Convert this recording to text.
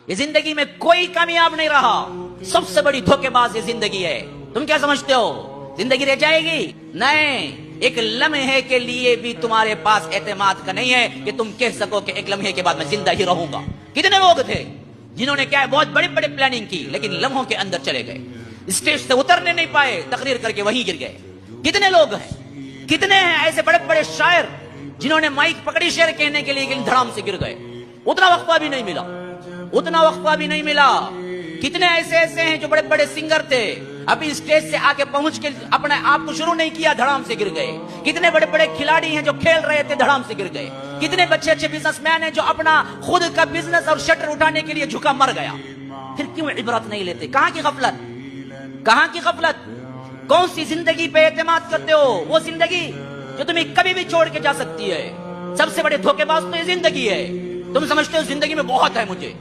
ये जिंदगी में कोई कामयाब नहीं रहा, सबसे बड़ी धोखेबाज ये जिंदगी है। तुम क्या समझते हो जिंदगी रह जाएगी? नहीं, एक लम्हे के लिए भी तुम्हारे पास एतमाद का नहीं है कि तुम कह सको कि एक लम्हे के बाद मैं जिंदा ही रहूंगा। कितने लोग थे जिन्होंने क्या है बहुत बड़ी बड़ी प्लानिंग की, लेकिन लम्हों के अंदर चले गए, स्टेज से उतरने नहीं पाए, तकरीर करके वहीं गिर गए। कितने लोग हैं, कितने हैं ऐसे बड़े बड़े शायर जिन्होंने माइक पकड़ी शेर कहने के लिए, लेकिन धड़ाम से गिर गए, उतना वक्फा भी नहीं मिला, उतना वक्फा भी नहीं मिला। कितने ऐसे ऐसे हैं जो बड़े बड़े सिंगर थे, अभी स्टेज से आके पहुंच के अपने आप को शुरू नहीं किया, धड़ाम से गिर गए। कितने बड़े बड़े खिलाड़ी हैं जो खेल रहे थे, धड़ाम से गिर गए। कितने अच्छे अच्छे बिजनेसमैन हैं जो अपना खुद का बिजनेस और शटर उठाने के लिए झुका मर गया। फिर क्यों इबरत नहीं लेते? कहां की गफलत, कहां की गफलत? कौन सी जिंदगी पे एतमाद करते हो? वो जिंदगी जो तुम्हें कभी भी छोड़ के जा सकती है। सबसे बड़े धोखेबाज तो ये जिंदगी है। तुम समझते हो जिंदगी में बहुत है मुझे,